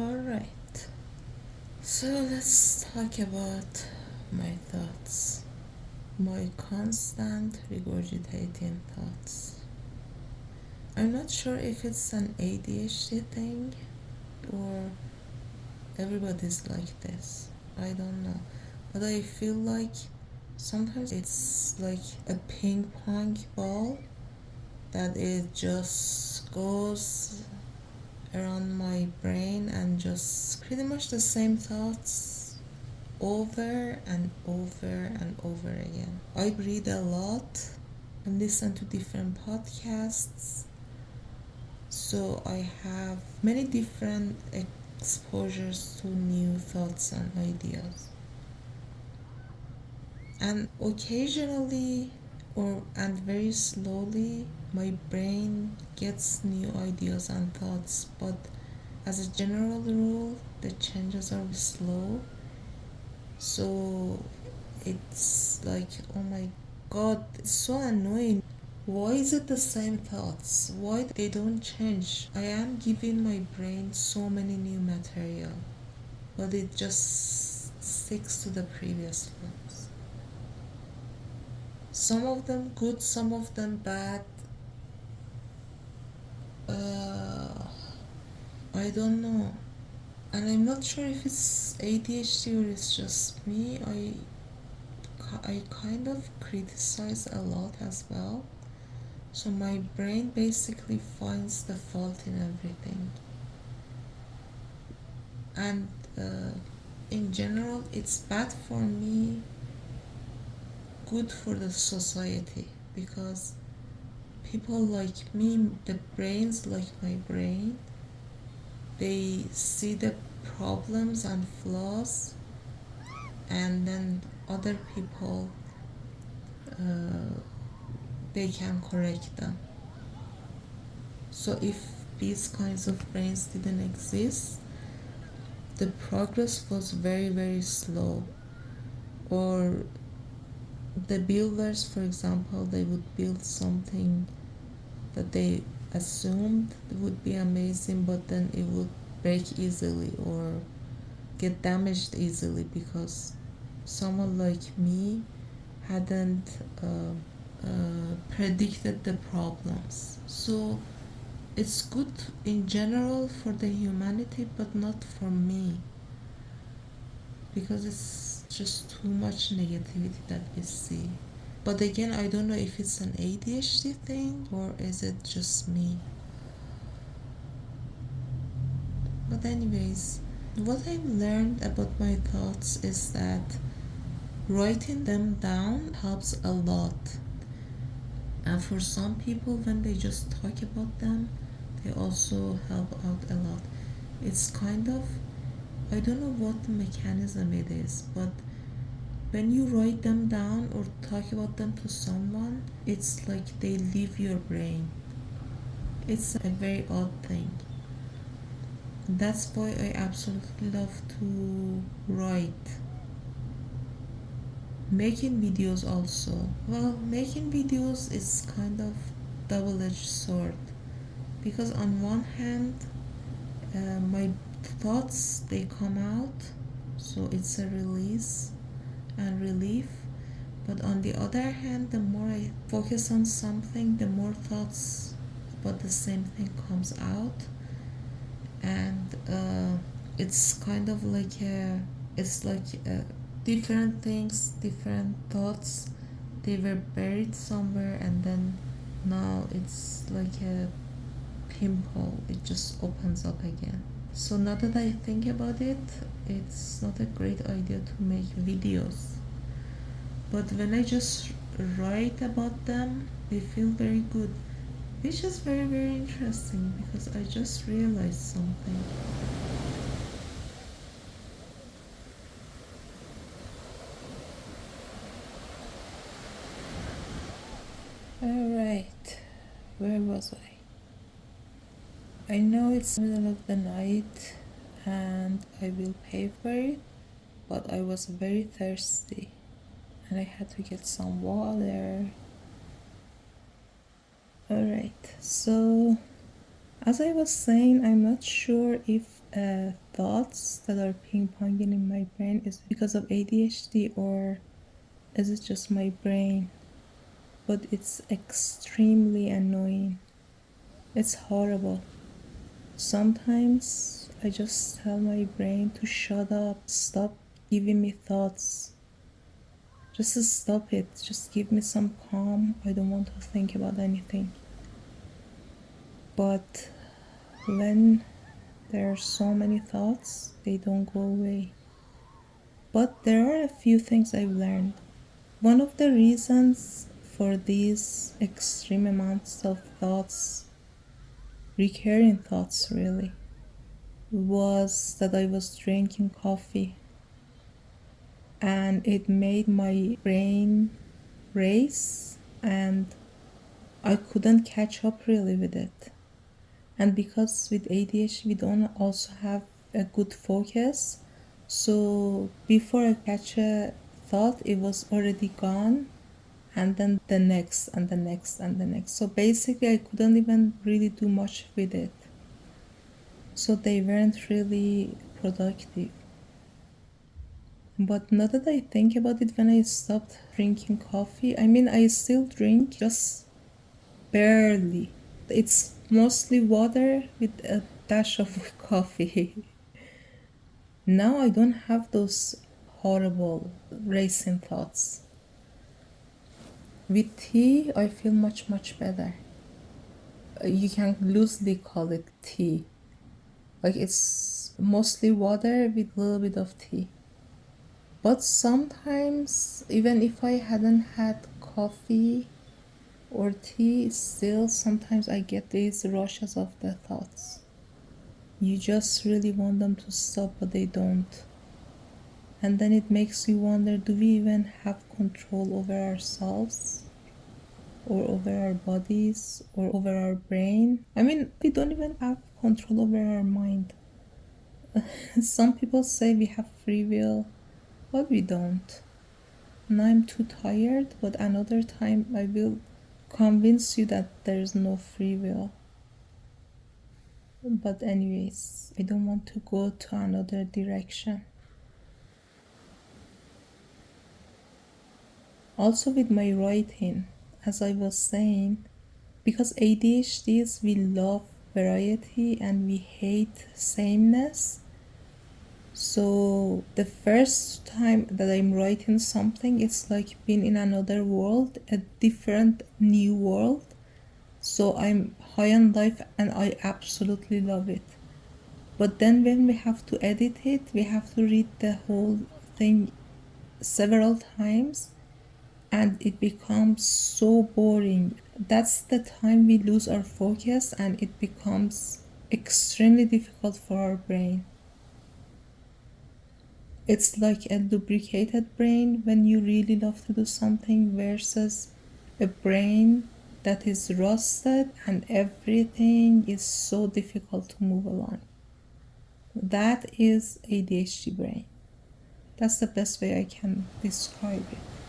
Alright, so let's talk about my thoughts, my constant regurgitating thoughts. I'm not sure if it's an ADHD thing or everybody's like this. I don't know. But I feel like sometimes it's like a ping pong ball that it just goes around my brain and just pretty much the same thoughts over and over and over again. I read a lot and listen to different podcasts, so I have many different exposures to new thoughts and ideas. And occasionally and very slowly my brain gets new ideas and thoughts, but as a general rule the changes are slow. So it's like, oh my god, it's so annoying. Why is it the same thoughts? Why they don't change? I am giving my brain so many new material, but it just sticks to the previous ones. Some of them good, some of them bad. I don't know. And I'm not sure if it's ADHD or it's just me. I kind of criticize a lot as well. So my brain basically finds the fault in everything. And in general, it's bad for me, good for the society, because people like me, the brains like my brain, they see the problems and flaws, and then other people they can correct them. So if these kinds of brains didn't exist, the progress was very, very slow. Or the builders, for example, they would build something that they assumed would be amazing, but then it would break easily or get damaged easily because someone like me hadn't predicted the problems. So it's good in general for the humanity, but not for me, because it's just too much negativity that we see. But again, I don't know if it's an ADHD thing or is it just me. But anyways, what I've learned about my thoughts is that writing them down helps a lot. And for some people, when they just talk about them, they also help out a lot. It's kind of, I don't know what the mechanism it is, but when you write them down or talk about them to someone, it's like they leave your brain. It's a very odd thing. That's why I absolutely love to write. Making videos also. Well, making videos is kind of double-edged sword, because on one hand, my thoughts, they come out, so it's a release and relief. But on the other hand, the more I focus on something, the more thoughts about the same thing comes out. And it's kind of like different things, different thoughts, they were buried somewhere, and then now it's like a pimple, it just opens up again. So now that I think about it, it's not a great idea to make videos. But when I just write about them, they feel very good, which is very, very interesting, because I just realized something. Alright, where was I? I know it's the middle of the night and I will pay for it, but I was very thirsty and I had to get some water. Alright, so as I was saying, I'm not sure if thoughts that are ping-ponging in my brain is because of ADHD, or is it just my brain? But it's extremely annoying. It's horrible. Sometimes I just tell my brain to shut up, stop giving me thoughts. Just stop it. Just give me some calm. I don't want to think about anything. But when there are so many thoughts, they don't go away. But there are a few things I've learned. One of the reasons for these extreme amounts of thoughts, recurring thoughts really, was that I was drinking coffee, and it made my brain race, and I couldn't catch up really with it. And because with ADHD we don't also have a good focus, so before I catch a thought, it was already gone, and then the next and the next and the next. So basically I couldn't even really do much with it. So they weren't really productive. But now that I think about it, when I stopped drinking coffee, I mean, I still drink, just barely. It's mostly water with a dash of coffee. Now I don't have those horrible racing thoughts. With tea, I feel much, much better. You can loosely call it tea. Like, it's mostly water with a little bit of tea. But sometimes, even if I hadn't had coffee or tea, still sometimes I get these rushes of the thoughts. You just really want them to stop, but they don't. And then it makes you wonder, do we even have control over ourselves? Or over our bodies? Or over our brain? I mean, we don't even have control over our mind. Some people say we have free will, but we don't. And I'm too tired, but another time I will convince you that there's no free will. But anyways, I don't want to go to another direction. Also with my writing, as I was saying, because ADHDs, we love variety and we hate sameness. So the first time that I'm writing something, it's like being in another world, a different new world. So I'm high on life and I absolutely love it. But then when we have to edit it, we have to read the whole thing several times, and it becomes so boring. That's the time we lose our focus and it becomes extremely difficult for our brain. It's like a lubricated brain when you really love to do something versus a brain that is rusted and everything is so difficult to move along. That is ADHD brain. That's the best way I can describe it.